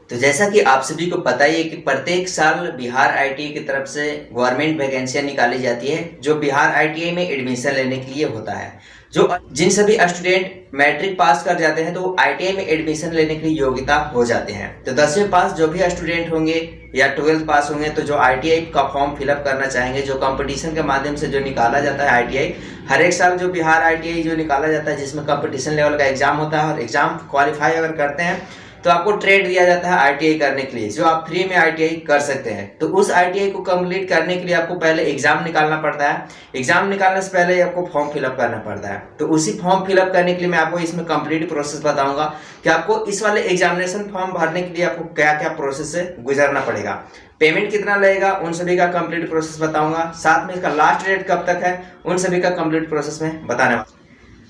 तो जैसा कि आप सभी को पता ही है कि प्रत्येक साल बिहार आईटीआई की तरफ से गवर्नमेंट वैकेंसियां निकाली जाती है जो बिहार आईटीआई में एडमिशन लेने के लिए होता है। जो जिन सभी स्टूडेंट मैट्रिक पास कर जाते हैं तो वो आईटीआई में एडमिशन लेने के लिए योग्यता हो जाते हैं। तो 10वीं पास जो भी स्टूडेंट होंगे या 12th पास होंगे तो जो आईटीआई का फॉर्म फिलअप करना चाहेंगे, जो कंपटीशन के माध्यम से जो निकाला जाता है आईटीआई, हर एक साल जो बिहार आईटीआई जो निकाला जाता है जिसमें कंपटीशन लेवल का एग्जाम होता है और एग्जाम क्वालिफाई अगर करते हैं तो आपको ट्रेड दिया जाता है आईटीआई करने के लिए, जो आप फ्री में आईटीआई कर सकते हैं। तो उस आईटीआई को कंप्लीट करने के लिए आपको पहले एग्जाम निकालना पड़ता है। एग्जाम निकालने से पहले आपको फॉर्म फिलअप करना पड़ता है। तो उसी फॉर्म फिलअप करने के लिए मैं आपको इसमें कंप्लीट प्रोसेस बताऊंगा कि आपको इस वाले एग्जामिनेशन फॉर्म भरने के लिए आपको क्या क्या प्रोसेस से गुजरना पड़ेगा, पेमेंट कितना लगेगा, उन सभी का कंप्लीट प्रोसेस बताऊंगा। साथ में इसका लास्ट डेट कब तक है उन सभी का कंप्लीट प्रोसेस में बताने वाला।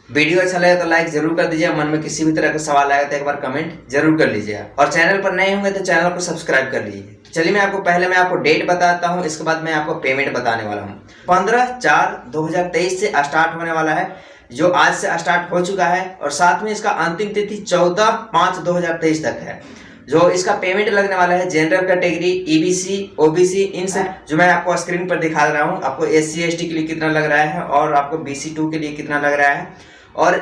वीडियो अच्छा लगे तो लाइक जरूर कर दीजिए। मन में किसी भी तरह का सवाल आएगा तो एक बार कमेंट जरूर कर लीजिए और चैनल पर नए होंगे तो चैनल को सब्सक्राइब कर लीजिए। चलिए मैं आपको डेट बताता हूँ, इसके बाद मैं आपको पेमेंट बताने वाला हूँ। 15/4/2023 से स्टार्ट होने वाला है, जो आज से स्टार्ट हो चुका है, और साथ में इसका अंतिम तिथि 14/5/2023 तक है। जो इसका पेमेंट लगने वाला है जनरल कैटेगरी, ईबीसी, ओबीसी, इन सब जो मैं आपको स्क्रीन पर दिखा रहा हूँ, आपको एससी एसटी के लिए कितना लग रहा है और आपको BC2 के लिए कितना लग रहा है और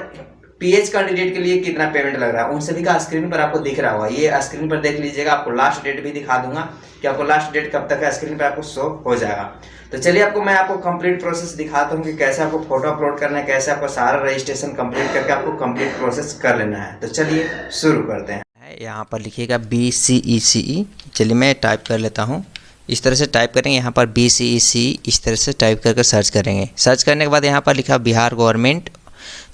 पीएच कैंडिडेट के लिए कितना पेमेंट लग रहा है, उन सभी का स्क्रीन पर आपको दिख रहा होगा। ये स्क्रीन पर देख लीजिएगा। आपको लास्ट डेट भी दिखा दूंगा कि आपको लास्ट डेट कब तक है, स्क्रीन पर आपको शो हो जाएगा। तो चलिए मैं आपको कंप्लीट प्रोसेस दिखाता हूँ कि कैसे आपको फोटो अपलोड करना है, कैसे आपको सारा रजिस्ट्रेशन कंप्लीट करके आपको कंप्लीट प्रोसेस कर लेना है। तो चलिए शुरू करते हैं। यहाँ पर लिखिएगा BCECE। चलिए मैं टाइप कर लेता हूँ। इस तरह से टाइप करेंगे, यहाँ पर BCECE इस तरह से टाइप करके सर्च करेंगे। सर्च करने के बाद यहाँ पर लिखा बिहार गवर्नमेंट,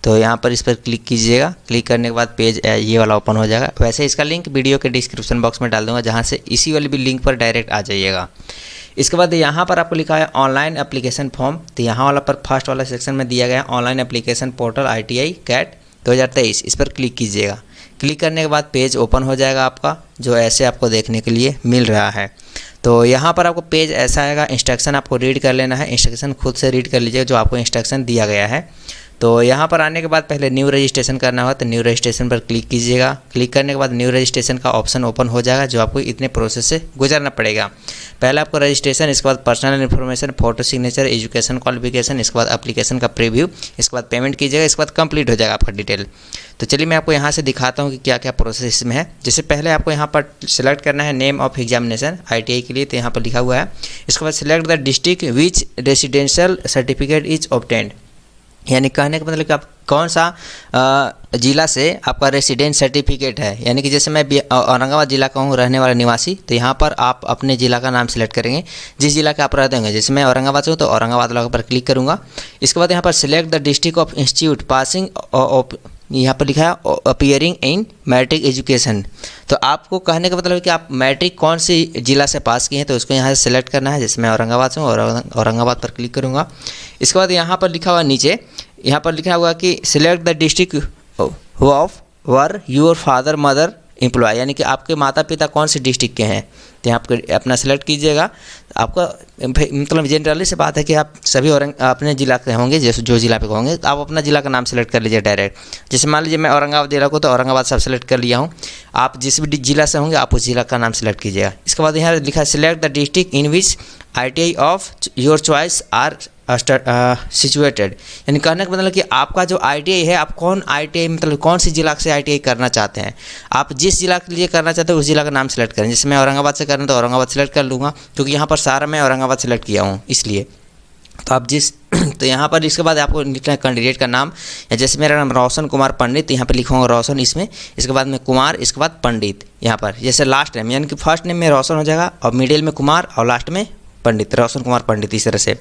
तो यहाँ पर इस पर क्लिक कीजिएगा। क्लिक करने के बाद पेज ये वाला ओपन हो जाएगा। वैसे इसका लिंक वीडियो के डिस्क्रिप्शन बॉक्स में डाल दूंगा, जहाँ से इसी वाली भी लिंक पर डायरेक्ट आ जाइएगा। इसके बाद यहाँ पर आपको लिखा है ऑनलाइन एप्लीकेशन फॉर्म, तो यहाँ वाला पर फर्स्ट वाला सेक्शन में दिया गया online application portal ITI CAT 2023, इस पर क्लिक कीजिएगा। क्लिक करने के बाद पेज ओपन हो जाएगा आपका, जो ऐसे आपको देखने के लिए मिल रहा है। तो यहाँ पर आपको पेज ऐसा आएगा। इंस्ट्रक्शन आपको रीड कर लेना है, इंस्ट्रक्शन खुद से रीड कर लीजिएगा जो आपको इंस्ट्रक्शन दिया गया है। तो यहाँ पर आने के बाद पहले न्यू रजिस्ट्रेशन करना होगा, तो न्यू रजिस्ट्रेशन पर क्लिक कीजिएगा। क्लिक करने के बाद न्यू रजिस्ट्रेशन का ऑप्शन ओपन हो जाएगा, जो आपको इतने प्रोसेस से गुजरना पड़ेगा। पहले आपको रजिस्ट्रेशन, इसके बाद personal information, photo signature, education qualification, इसके बाद एप्लीकेशन का प्रीव्यू, इसके बाद पेमेंट कीजिएगा, इसके बाद कंप्लीट हो जाएगा आपका डिटेल। तो चलिए मैं आपको यहाँ से दिखाता हूँ कि क्या क्या प्रोसेस इसमें है। जैसे पहले आपको यहाँ पर सिलेक्ट करना है नेम ऑफ एग्जामिनेशन ITI के लिए, तो यहाँ पर लिखा हुआ है। इसके बाद select the district which residential certificate is obtained, यानी कहने का मतलब कि आप कौन सा ज़िला से आपका रेसिडेंट सर्टिफिकेट है। यानी कि जैसे मैं औरंगाबाद ज़िला का हूँ, रहने वाला निवासी, तो यहाँ पर आप अपने ज़िला का नाम सेलेक्ट करेंगे जिस ज़िला के आप रहते होंगे। जैसे मैं औरंगाबाद से हूँ तो औरंगाबाद वाला पर क्लिक करूँगा। इसके बाद यहाँ पर select the district of institute passing, यहाँ पर लिखा है अपीयरिंग इन मैट्रिक एजुकेशन। तो आपको कहने का मतलब है कि आप मैट्रिक कौन सी ज़िला से पास किए हैं, तो उसको यहाँ से सेलेक्ट करना है। जैसे मैं औरंगाबाद से हूँ, औरंगाबाद पर क्लिक करूँगा। इसके बाद यहाँ पर लिखा हुआ नीचे, यहाँ पर लिखा हुआ कि select the district of where your father mother employ, यानी कि आपके माता पिता कौन से डिस्ट्रिक्ट के हैं, तो यहाँ पर अपना सेलेक्ट कीजिएगा। आपका मतलब जनरली से बात है कि आप सभी अपने ज़िला के होंगे, जैसे जो ज़िला पे होंगे तो आप अपना ज़िला का नाम सेलेक्ट कर लीजिए डायरेक्ट। जैसे मान लीजिए मैं औरंगाबाद ज़िला को, तो औरंगाबाद सब सेलेक्ट कर लिया हूँ। आप जिस भी ज़िला से होंगे आप उस ज़िला का नाम सेलेक्ट कीजिएगा। इसके बाद यहाँ लिखा है select the district in which ITI of your choice are situated, यानी कहने का मतलब कि आपका जो ITI है, आप कौन ITI मतलब कौन सी ज़िला से ITI करना चाहते हैं। आप जिस ज़िला के लिए करना चाहते हैं उस ज़िला का नाम सेलेक्ट करें। जैसे मैं औरंगाबाद से करना तो औरंगाबाद सेलेक्ट कर लूँगा, क्योंकि यहाँ पर सारा मैं औरंगाबाद सेलेक्ट किया हूँ इसलिए। तो आप तो यहाँ पर इसके बाद आपको लिखना है कैंडिडेट का नाम, या जैसे मेरा नाम रोशन कुमार पंडित, तो यहाँ पर लिखूँगा रोशन इसमें, इसके बाद में कुमार, इसके बाद पंडित। यहाँ पर जैसे लास्ट नेम, यानी कि फर्स्ट नेम में रोशन हो जाएगा और मिडिल में कुमार और लास्ट में पंडित, रोशन कुमार पंडित, इस तरह से।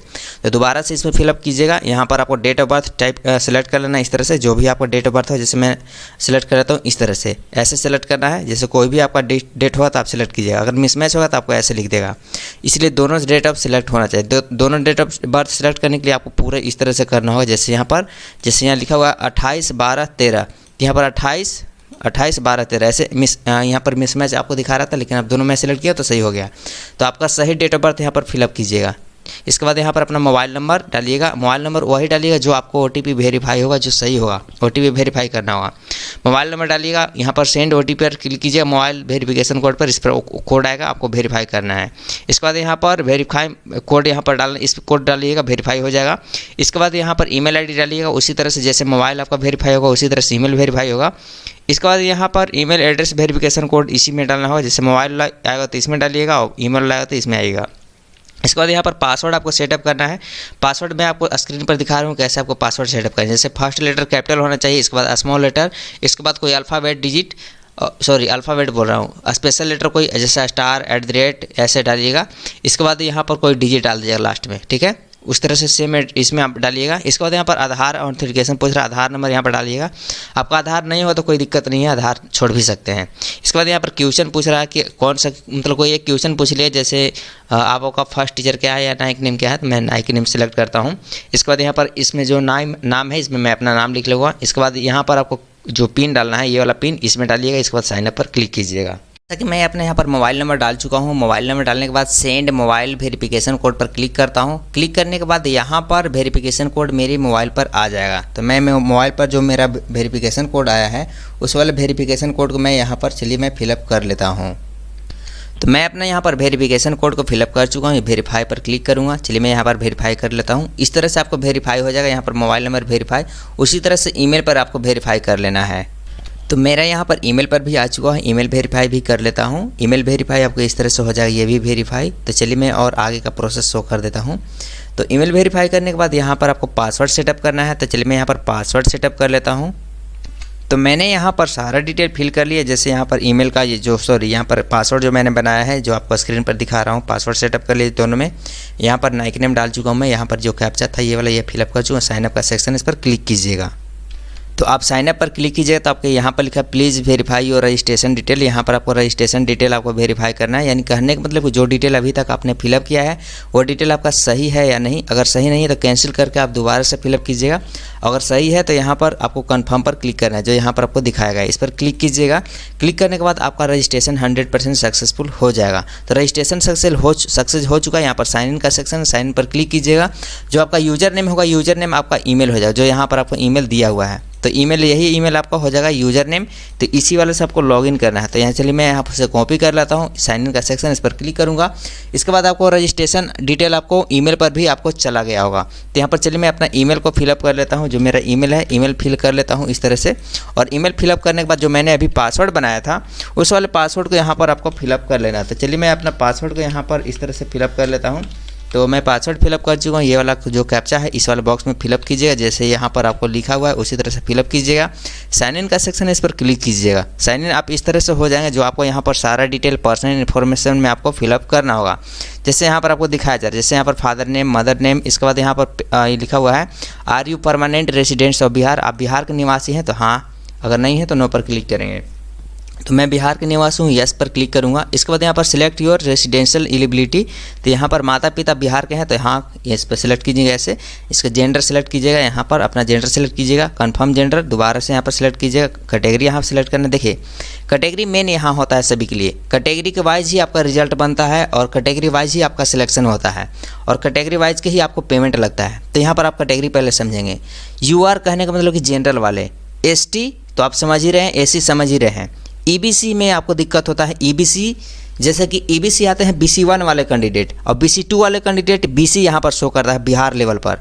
तो दोबारा से इसमें फिलअप कीजिएगा। यहाँ पर आपको date of birth type select कर लेना इस तरह से, जो भी आपका डेट ऑफ बर्थ है। जैसे मैं सेलेक्ट कर लेता हूँ इस तरह से, ऐसे सेलेक्ट करना है। जैसे कोई भी आपका डेट होगा तो आप सेलेक्ट कीजिएगा, अगर मिसमैच होगा तो आपको ऐसे लिख देगा। इसलिए दोनों डेट ऑफ सेलेक्ट होना चाहिए। दोनों डेट ऑफ बर्थ सेलेक्ट करने के लिए आपको पूरे इस तरह से करना होगा। जैसे यहाँ लिखा हुआ 28/12/13, यहाँ पर 28/12/13 ऐसे यहाँ पर मिसमैच आपको दिखा रहा था, लेकिन आप दोनों में सेलेक्ट किया तो सही हो गया। तो आपका सही डेट ऑफ बर्थ यहाँ पर फिलअप कीजिएगा। इसके बाद यहाँ पर अपना मोबाइल नंबर डालिएगा। मोबाइल नंबर वही डालिएगा जो आपको OTP वेरीफाई होगा, जो सही होगा, OTP वेरीफाई करना होगा। मोबाइल नंबर डालिएगा, यहाँ पर सेंड OTP पर क्लिक कीजिए, मोबाइल वेरिफिकेशन कोड पर, इस पर कोड आएगा, आपको वेरीफाई करना है। इसके बाद यहाँ पर वेरीफाई कोड यहाँ पर डालना, इस कोड डालिएगा, वेरीफाई हो जाएगा। इसके बाद यहाँ पर ईमेल ID डालिएगा, उसी तरह से जैसे मोबाइल आपका वेरीफाई होगा उसी तरह से ईमेल वेरीफाई होगा। इसके बाद यहाँ पर ईमेल एड्रेस वेरिफिकेशन कोड इसी में डालना होगा, जैसे मोबाइल आएगा तो इसमें डालिएगा और ईमेल आएगा तो इसमें आएगा। इसके बाद यहाँ पर पासवर्ड आपको सेटअप करना है। पासवर्ड मैं आपको स्क्रीन पर दिखा रहा हूँ कैसे आपको पासवर्ड सेटअप करना है। जैसे फर्स्ट लेटर कैपिटल होना चाहिए, इसके बाद स्मॉल लेटर, इसके बाद कोई अल्फ़ाबेट डिजिट, सॉरी अल्फ़ाबेट बोल रहा हूँ, स्पेशल लेटर कोई जैसे स्टार, @ ऐसे डालिएगा। इसके बाद यहाँ पर कोई डिजिट डाल दीजिएगा लास्ट में, ठीक है, उस तरह से सेम इसमें आप डालिएगा। इसके बाद यहाँ पर आधार ऑथेंटिकेशन पूछ रहा है, आधार नंबर यहाँ पर डालिएगा। आपका आधार नहीं हो तो कोई दिक्कत नहीं है, आधार छोड़ भी सकते हैं। इसके बाद यहाँ पर क्वेश्चन पूछ रहा है कि कौन सा, मतलब कोई एक क्वेश्चन पूछ लिया, जैसे आपका फर्स्ट टीचर क्या है या नाइक नेम क्या है, तो मैं नाइक नेम सेलेक्ट करता हूँ। इसके बाद यहाँ पर इसमें जो नाम है इसमें मैं अपना नाम लिख लूँगा। इसके बाद यहाँ पर आपको जो पिन डालना है, ये वाला पिन इसमें डालिएगा। इसके बाद साइन अप पर क्लिक कीजिएगा। कि मैं अपने यहाँ पर मोबाइल नंबर डाल चुका हूँ। मोबाइल नंबर डालने के बाद सेंड मोबाइल वेरिफिकेशन कोड पर क्लिक करता हूँ। क्लिक करने के बाद यहाँ पर वेरिफिकेशन कोड मेरे मोबाइल पर आ जाएगा। तो मैं मोबाइल पर जो मेरा वेरिफिकेशन कोड आया है उस वाले वेरिफिकेशन कोड को मैं यहाँ पर, चलिए मैं फिलअप कर लेता हूँ। तो मैं अपने यहाँ पर वेरिफिकेशन कोड को फिलअप कर चुका हूँ। वेरीफाई पर क्लिक करूँगा। चलिए मैं यहाँ पर वेरीफाई कर लेता हूँ। इस तरह से आपको वेरीफाई हो जाएगा। यहाँ पर मोबाइल नंबर वेरीफाई, उसी तरह से ईमेल पर आपको वेरीफाई कर लेना है। तो मेरा यहाँ पर ईमेल पर भी आ चुका है, ईमेल वेरीफाई भी कर लेता हूँ। ईमेल वेरीफाई आपको इस तरह से हो जाएगा, ये भी वेरीफाई। तो चलिए मैं और आगे का प्रोसेस शो कर देता हूँ। तो ईमेल वेरीफाई करने के बाद यहाँ पर आपको पासवर्ड सेटअप करना है। तो चलिए मैं यहाँ पर पासवर्ड सेटअप कर लेता हूँ। तो मैंने यहाँ पर सारा डिटेल फिल कर लिया, जैसे यहाँ पर ईमेल का ये जो यहाँ पर पासवर्ड जो मैंने बनाया है, जो आपको स्क्रीन पर दिखा रहा हूँ, पासवर्ड सेटअप कर लिए दोनों में। यहाँ पर नाइक नेम डाल चुका हूँ मैं। यहाँ पर जो कैप्चा था ये वाला, ये फिलअप कर चुका हूँ। साइनअप का सेक्शन, इस पर क्लिक कीजिएगा। तो आप साइन अप पर क्लिक कीजिएगा तो आपके यहाँ पर लिखा है please verify your registration detail. यहाँ पर आपको रजिस्ट्रेशन डिटेल आपको वेरीफाई करना है, यानी कहने का मतलब जो डिटेल अभी तक आपने फिलअप किया है वो डिटेल आपका सही है या नहीं। अगर सही नहीं है तो कैंसिल करके आप दोबारा से फिलअप कीजिएगा। अगर सही है तो यहाँ पर आपको कन्फर्म पर क्लिक करना है, जो यहाँ पर आपको दिखाया गया है, इस पर क्लिक कीजिएगा। क्लिक करने के बाद आपका रजिस्ट्रेशन 100% सक्सेसफुल हो जाएगा। तो रजिस्ट्रेशन सक्सेस हो चुका है। यहाँ पर साइन इन का सेक्शन, साइन इन पर क्लिक कीजिएगा। जो आपका यूज़र नेम होगा, यूज़र नेम आपका ईमेल हो जाएगा, जो यहाँ पर आपको ईमेल दिया हुआ है। तो ईमेल, यही ईमेल आपका हो जाएगा यूज़र नेम। तो इसी वाले से आपको लॉगिन करना है। तो यहाँ चलिए मैं यहाँ से कॉपी कर लेता हूँ, साइन इन का सेक्शन, इस पर क्लिक करूँगा। इसके बाद आपको रजिस्ट्रेशन डिटेल आपको ईमेल पर भी आपको चला गया होगा। तो यहाँ पर चलिए मैं अपना ईमेल को फिलअप कर लेता हूँ। जो मेरा ईमेल है, ईमेल फिल कर लेता हूँ इस तरह से। और ईमेल फिलअप करने के बाद जो मैंने अभी पासवर्ड बनाया था उस वाले पासवर्ड को यहाँ पर आपको फिलअप कर लेना। तो चलिए मैं अपना पासवर्ड को यहाँ पर इस तरह से फिलअप कर लेता हूँ। तो मैं पासवर्ड फिलअप कर चुका हूँ। ये वाला जो कैप्चा है इस वाले बॉक्स में फिलअप कीजिएगा, जैसे यहाँ पर आपको लिखा हुआ है उसी तरह से फिलअप कीजिएगा। साइन इन का सेक्शन है, इस पर क्लिक कीजिएगा। साइन इन आप इस तरह से हो जाएंगे, जो आपको यहाँ पर सारा डिटेल पर्सनल इन्फॉर्मेशन में आपको फिलअप करना होगा। जैसे यहाँ पर आपको दिखाया जा रहा है, जैसे यहाँ पर फादर नेम, मदर नेम। इसके बाद यहाँ पर लिखा हुआ है are you permanent residents of Bihar, आप बिहार के निवासी हैं तो हाँ, अगर नहीं है तो नो पर क्लिक करेंगे। तो मैं बिहार के निवासी हूँ, यस पर क्लिक करूँगा। इसके बाद यहाँ पर सिलेक्ट योर रेसिडेंशियल एलिजिबिलिटी। तो यहाँ पर माता पिता बिहार के हैं तो हाँ, इस पर सिलेक्ट कीजिएगा ऐसे। इसका जेंडर सेलेक्ट कीजिएगा, यहाँ पर अपना जेंडर सेलेक्ट कीजिएगा, कंफर्म जेंडर दोबारा से यहाँ पर सिलेक्ट कीजिएगा। कैटेगरी यहाँ सेलेक्ट करना, देखिए कैटेगरी मेन यहाँ होता है सभी के लिए। कैटेगरी के वाइज ही आपका रिजल्ट बनता है और कैटेगरी वाइज ही आपका सिलेक्शन होता है और कैटेगरी वाइज के ही आपको पेमेंट लगता है। तो यहाँ पर आप कैटेगरी पहले समझेंगे। UR कहने का मतलब कि जनरल वाले, ST तो आप समझ ही रहे हैं, SC समझ ही रहे हैं। EBC में आपको दिक्कत होता है। EBC जैसे कि EBC आते हैं BC1 वाले कैंडिडेट और BC2 वाले कैंडिडेट BC यहाँ पर शो करता है बिहार लेवल पर।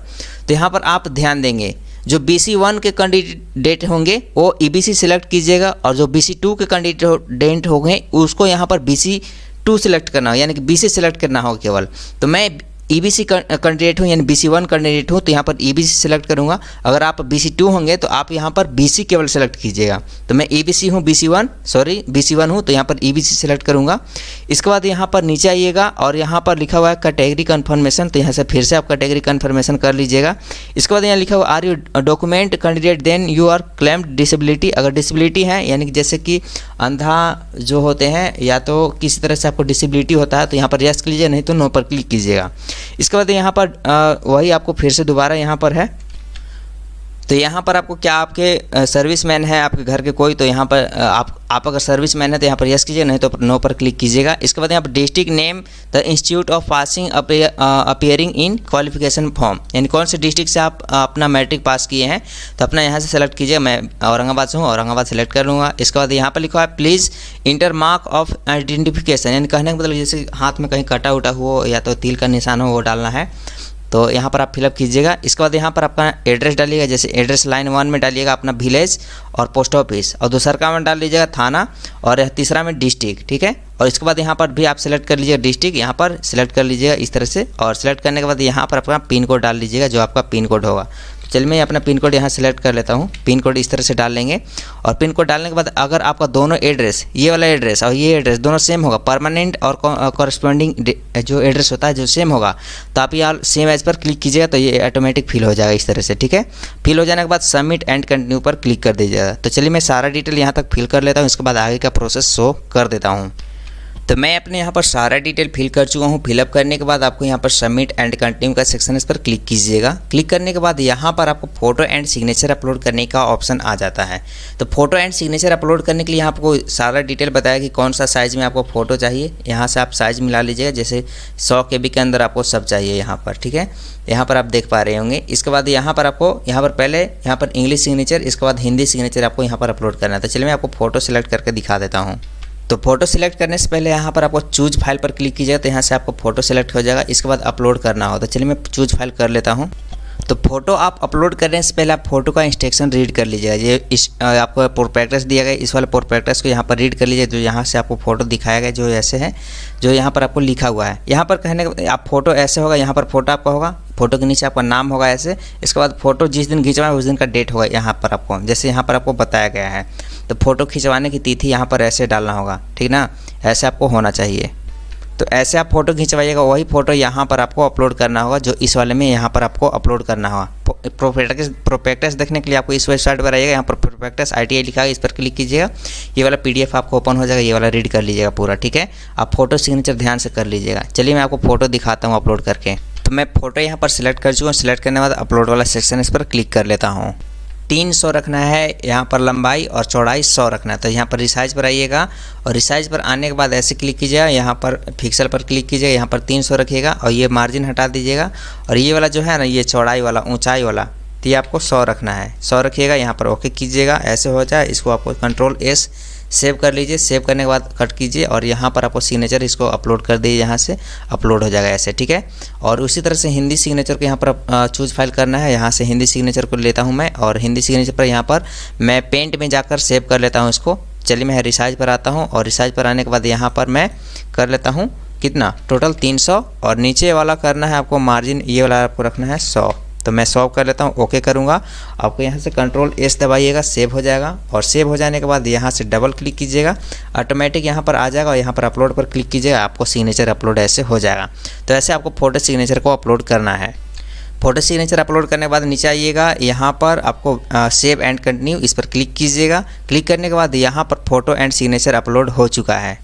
तो यहाँ पर आप ध्यान देंगे, जो BC1 के कैंडिडेट होंगे वो EBC सिलेक्ट कीजिएगा और जो BC2 के कैंडिडेट होंगे उसको यहाँ पर BC2 सिलेक्ट करना हो, यानी कि BC सिलेक्ट करना होगा केवल। तो मैं EBC कैंडिडेट हूँ, यानी BC1 कैंडिडेट हूँ, तो यहाँ पर EBC सिलेक्ट करूँगा। अगर आप BC2 होंगे तो आप यहाँ पर BC केवल सेलेक्ट कीजिएगा। तो मैं EBC हूँ, BC1 हूँ, तो यहाँ पर EBC सेलेक्ट करूँगा। इसके बाद यहाँ पर नीचे आइएगा और यहाँ पर लिखा हुआ है कैटेगरी कन्फर्मेशन। तो यहाँ से फिर से आप कैटेगरी कन्फर्मेशन कर लीजिएगा। इसके बाद यहाँ लिखा हुआ are you document candidate then you are claimed disability. अगर डिसेबिलिटी है, यानी कि जैसे कि अंधा जो होते हैं या तो किसी तरह से आपको डिसेबिलिटी होता है, तो यहाँ पर यस कीजिए, नहीं तो नो पर क्लिक कीजिएगा। इसके बाद यहाँ पर वही आपको फिर से दोबारा यहाँ पर है, तो यहाँ पर आपको क्या आपके सर्विसमैन है आपके घर के कोई, तो यहाँ पर आप अगर सर्विसमैन है तो यहाँ पर यस कीजिए, नहीं तो नो पर क्लिक कीजिएगा। इसके बाद यहाँ पर district name the institute of passing appearing in qualification form, यानी कौन से डिस्ट्रिक्ट से आप अपना मैट्रिक पास किए हैं, तो अपना यहाँ से सेलेक्ट कीजिए। मैं औरंगाबाद से हूँ, औरंगाबाद सेलेक्ट कर लूँगा। इसके बाद यहाँ पर लिखा है please inter mark of identification, यानी कहने का मतलब जैसे हाथ में कहीं कटा उटा हो या तो तिल का निशान हो वो डालना है, तो यहाँ पर आप फिलअप कीजिएगा। इसके बाद यहाँ पर आपका एड्रेस डालिएगा, जैसे एड्रेस लाइन 1 में डालिएगा अपना विलेज और पोस्ट ऑफिस, और दूसरा का में डाल लीजिएगा थाना, और तीसरा में डिस्ट्रिक्ट, ठीक है। और इसके बाद यहाँ पर भी आप सेलेक्ट कर लीजिएगा डिस्ट्रिक्ट, यहाँ पर सेलेक्ट कर लीजिएगा इस तरह से, और सेलेक्ट करने के बाद यहाँ पर अपना पिन कोड डाल लीजिएगा जो आपका पिन कोड होगा। चलिए मैं अपना पिन कोड यहाँ सेलेक्ट कर लेता हूँ। पिन कोड इस तरह से डाल लेंगे, और पिन कोड डालने के बाद अगर आपका दोनों एड्रेस, ये वाला एड्रेस और ये एड्रेस दोनों सेम होगा, परमानेंट और कॉरस्पॉन्डिंग जो एड्रेस होता है जो सेम होगा, तो आप यहाँ सेम एज पर क्लिक कीजिएगा, तो ये ऑटोमेटिक फिल हो जाएगा इस तरह से, ठीक है। फिल हो जाने के बाद सबमिट एंड कंटिन्यू पर क्लिक कर दीजिएगा। तो चलिए मैं सारा डिटेल यहाँ तक फिल कर लेता हूँ, इसके बाद आगे का प्रोसेस शो कर देता हूँ। तो मैं अपने यहाँ पर सारा डिटेल फिल कर चुका हूँ। फिलअप करने के बाद आपको यहाँ पर सबमिट एंड कंटिन्यू का सेक्शन, इस पर क्लिक कीजिएगा। क्लिक करने के बाद यहाँ पर आपको फोटो एंड सिग्नेचर अपलोड करने का ऑप्शन आ जाता है। तो फोटो एंड सिग्नेचर अपलोड करने के लिए आपको सारा डिटेल बताया कि कौन सा साइज़ में आपको फ़ोटो चाहिए। यहाँ से आप साइज़ मिला लीजिएगा, जैसे 100 KB के अंदर आपको सब चाहिए यहाँ पर, ठीक है। यहाँ पर आप देख पा रहे होंगे। इसके बाद यहाँ पर आपको पहले यहाँ पर इंग्लिश सिग्नेचर, इसके बाद हिंदी सिग्नेचर आपको यहाँ पर अपलोड करना है। तो चलिए मैं आपको फ़ोटो सेलेक्ट करके दिखा देता हूँ। तो फोटो सिलेक्ट करने से पहले यहाँ पर आपको चूज फाइल पर क्लिक कीजिएगा, तो यहाँ से आपको फोटो सेलेक्ट हो जाएगा। इसके बाद अपलोड करना हो, तो चलिए मैं चूज फाइल कर लेता हूँ। तो फोटो आप अपलोड करने से पहले आप फोटो का इंस्ट्रक्शन रीड कर लीजिएगा। ये आपको प्रोस्पेक्टस दिया गया, इस वाले प्रोस्पेक्टस को यहाँ पर रीड कर लीजिए, जो यहाँ से आपको फोटो दिखाया गया जो ऐसे है, जो यहाँ पर आपको लिखा हुआ है। यहाँ पर कहने का आप फोटो ऐसे होगा, यहाँ पर फोटो आपका होगा, फोटो के नीचे आपका नाम होगा ऐसे। इसके बाद फोटो जिस दिन खिंचवाएं उस दिन का डेट होगा यहाँ पर आपको, जैसे यहाँ पर आपको बताया गया है। तो फोटो खिंचवाने की तिथि यहाँ पर ऐसे डालना होगा, ठीक ना, ऐसे आपको होना चाहिए। तो ऐसे आप फ़ोटो खिंचवाइएगा, वही फ़ोटो यहाँ पर आपको अपलोड करना होगा, जो इस वाले में यहाँ पर आपको अपलोड करना होगा। प्रोस्पेक्टस देखने के लिए आपको इस वेबसाइट पर आइएगा, यहाँ पर प्रोस्पेक्टस ITI लिखा है, इस पर क्लिक कीजिएगा। ये वाला PDF आपको ओपन हो जाएगा, ये वाला रीड कर लीजिएगा पूरा, ठीक है। आप फोटो सिग्नेचर ध्यान से कर लीजिएगा। चलिए मैं आपको फ़ोटो दिखाता हूँ अपलोड करके। तो मैं फ़ोटो यहाँ पर सिलेक्ट कर चुका हूँ। सिलेक्ट करने के बाद अपलोड वाला सेक्शन, इस पर क्लिक कर लेता हूँ। 300 रखना है यहाँ पर लंबाई, और चौड़ाई 100 रखना है। तो यहाँ पर रिसाइज पर आइएगा, और रिसाइज पर आने के बाद ऐसे क्लिक कीजिएगा, यहाँ पर पिक्सल पर क्लिक कीजिएगा, यहाँ पर 300 रखिएगा, और ये मार्जिन हटा दीजिएगा। और ये वाला जो है ना, ये चौड़ाई वाला, ऊंचाई वाला, तो ये आपको 100 रखना है। 100 रखिएगा, यहाँ पर ओके कीजिएगा। ऐसे हो जाए, इसको आपको Ctrl+S सेव कर लीजिए। सेव करने के बाद कट कीजिए, और यहाँ पर आपको सिग्नेचर इसको अपलोड कर दीजिए, यहाँ से अपलोड हो जाएगा ऐसे, ठीक है। और उसी तरह से हिंदी सिग्नेचर को यहाँ पर चूज फाइल करना है। यहाँ से हिंदी सिग्नेचर को लेता हूँ मैं, और हिंदी सिग्नेचर पर यहाँ पर मैं पेंट में जाकर सेव कर लेता हूँ इसको। चलिए मैं रिसाइज पर आता हूँ, और रिसाइज पर आने के बाद यहाँ पर मैं कर लेता हूँ कितना, टोटल 300, और नीचे वाला करना है आपको मार्जिन, ये वाला आपको रखना है 100। तो मैं 100 कर लेता हूँ, ओके करूँगा। आपको यहाँ से Ctrl+S दबाइएगा, सेव हो जाएगा। और सेव हो जाने के बाद यहाँ से डबल क्लिक कीजिएगा, ऑटोमेटिक यहाँ पर आ जाएगा, और यहाँ पर अपलोड पर क्लिक कीजिएगा, आपको सिग्नेचर अपलोड ऐसे हो जाएगा। तो ऐसे आपको फोटो सिग्नेचर को अपलोड करना है। फोटो सिग्नेचर अपलोड करने के बाद नीचे आइएगा, यहाँ पर आपको सेव एंड कंटिन्यू, इस पर क्लिक कीजिएगा। क्लिक करने के बाद यहाँ पर फोटो एंड सिग्नेचर अपलोड हो चुका है।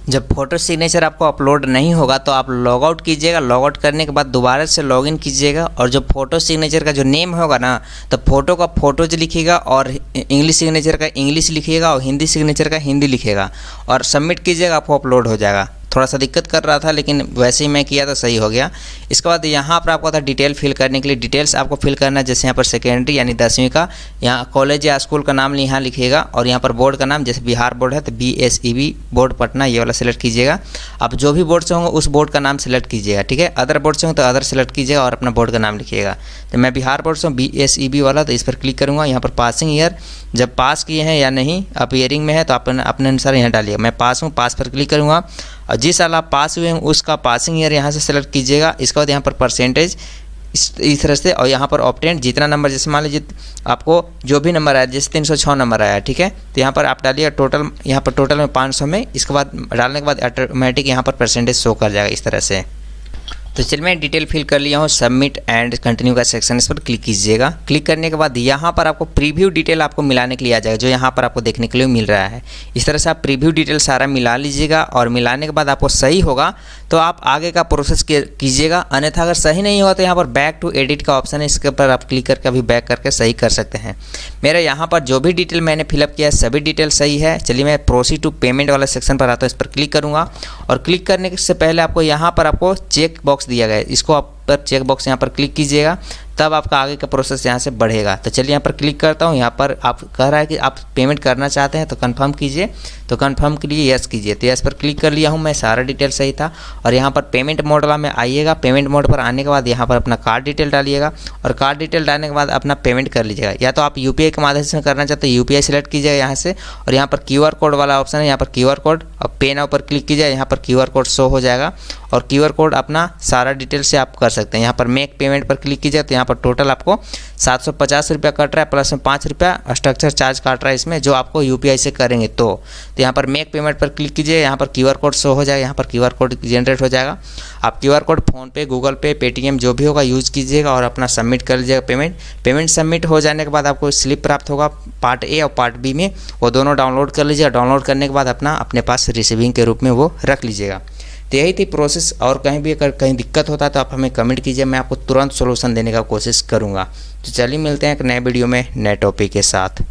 जब फोटो सिग्नेचर आपको अपलोड नहीं होगा तो आप लॉग आउट कीजिएगा। लॉग आउट करने के बाद दोबारा से लॉगिन कीजिएगा, और जो फोटो सिग्नेचर का जो नेम होगा ना, तो फोटो का फोटोज लिखिएगा, और इंग्लिश सिग्नेचर का इंग्लिश लिखिएगा, और हिंदी सिग्नेचर का हिंदी लिखिएगा, और सबमिट कीजिएगा, आपको अपलोड हो जाएगा। थोड़ा सा दिक्कत कर रहा था, लेकिन वैसे ही मैं किया तो सही हो गया। इसके बाद यहाँ पर आपको था डिटेल फिल करने के लिए, डिटेल्स आपको फिल करना है। जैसे यहाँ पर सेकेंडरी यानी 10वीं का, यहाँ कॉलेज या स्कूल का नाम यहाँ लिखिएगा, और यहाँ पर बोर्ड का नाम, जैसे बिहार बोर्ड है तो BSEB बोर्ड पटना, ये वाला सेलेक्ट कीजिएगा। आप जो भी बोर्ड से होंगे उस बोर्ड का नाम सेलेक्ट कीजिएगा, ठीक है। अदर बोर्ड से होंगे तो अदर सेलेक्ट कीजिएगा, और अपना बोर्ड का नाम लिखिएगा। तो मैं बिहार बोर्ड से हूँ, BSEB वाला, तो इस पर क्लिक करूँगा। यहाँ पर पासिंग ईयर, जब पास किए हैं या नहीं, अपीयरिंग में है तो अपने अनुसार यहाँ डालिएगा। मैं पास हूँ, पास पर क्लिक करूँगा, और जिस साल आप पास हुए हैं उसका पासिंग ईयर यहाँ से सेलेक्ट कीजिएगा। इसके बाद यहाँ पर परसेंटेज इस तरह से, और यहाँ पर ऑप्टेंट जितना नंबर, जैसे मान लीजिए आपको जो भी नंबर आया, जैसे 306 नंबर आया, ठीक है, तो यहाँ पर आप डालिएगा टोटल, यहाँ पर टोटल में 500 में। इसके बाद डालने के बाद ऑटोमेटिक यहाँ पर परसेंटेज शो कर जाएगा इस तरह से। तो चलिए मैं डिटेल फिल कर लिया हूँ। सबमिट एंड कंटिन्यू का सेक्शन, इस पर क्लिक कीजिएगा। क्लिक करने के बाद यहाँ पर आपको प्रीव्यू डिटेल आपको मिलाने के लिए आ जाएगा, जो यहाँ पर आपको देखने के लिए मिल रहा है। इस तरह से आप प्रीव्यू डिटेल सारा मिला लीजिएगा और मिलाने के बाद आपको सही होगा तो आप आगे का प्रोसेस कीजिएगा। अन्यथा अगर सही नहीं हुआ तो यहाँ पर बैक टू एडिट का ऑप्शन है, इसके ऊपर आप क्लिक करके अभी बैक करके सही कर सकते हैं। मेरा यहाँ पर जो भी डिटेल मैंने फिलअप किया है सभी डिटेल सही है। चलिए मैं प्रोसीड टू पेमेंट वाला सेक्शन पर आता हूँ, इस पर क्लिक करूँगा और क्लिक करने से पहले आपको यहाँ पर आपको चेक बॉक्स दिया गया है, इसको आप पर चेक बॉक्स यहाँ पर क्लिक कीजिएगा, तब आपका आगे का प्रोसेस यहाँ से बढ़ेगा। तो चलिए यहाँ पर क्लिक करता हूँ। यहाँ पर आप कह रहा है कि आप पेमेंट करना चाहते हैं तो कंफर्म कीजिए, तो कंफर्म के लिए यस कीजिए। तो यस पर क्लिक कर लिया हूँ मैं, सारा डिटेल सही था। और यहाँ पर पेमेंट मोड वाला में आइएगा। पेमेंट मोड पर आने के बाद यहाँ पर अपना कार्ड डिटेल डालिएगा और कार्ड डिटेल डालने के बाद अपना पेमेंट कर लीजिएगा। या तो आप यूपीआई के माध्यम से करना चाहते हैं यूपीआई सेलेक्ट कीजिएगा यहाँ से, और यहाँ पर क्यूआर कोड वाला ऑप्शन है, यहाँ पर क्यूआर कोड और पे नाउ पर क्लिक कीजिए। यहाँ पर क्यूआर कोड शो हो जाएगा और क्यूआर कोड अपना सारा डिटेल से आप कर सकते हैं। यहाँ पर मेक पेमेंट पर क्लिक कीजिए तो यहाँ पर टोटल आपको 750 रुपया कट रहा है, प्लस में 5 रुपया स्ट्रक्चर चार्ज काट रहा है इसमें, जो आपको यूपीआई से करेंगे। तो यहाँ पर मेक पेमेंट पर क्लिक कीजिए, यहाँ पर क्यूआर कोड शो हो जाएगा, यहाँ पर क्यूआर कोड जनरेट हो जाएगा। आप क्यूआर कोड फ़ोनपे, गूगल पे, पेटीएम जो भी होगा यूज़ कीजिएगा और अपना सबमिट कर लीजिएगा पेमेंट सबमिट हो जाने के बाद आपको स्लिप प्राप्त होगा पार्ट ए और पार्ट बी में, वो दोनों डाउनलोड कर लीजिएगा। डाउनलोड करने के बाद अपने पास रिसीविंग के रूप में वो रख लीजिएगा। तो यही थी प्रोसेस। और कहीं भी अगर कहीं दिक्कत होता है तो आप हमें कमेंट कीजिए, मैं आपको तुरंत सोल्यूशन देने का कोशिश करूँगा। तो चलिए मिलते हैं एक नए वीडियो में नए टॉपिक के साथ।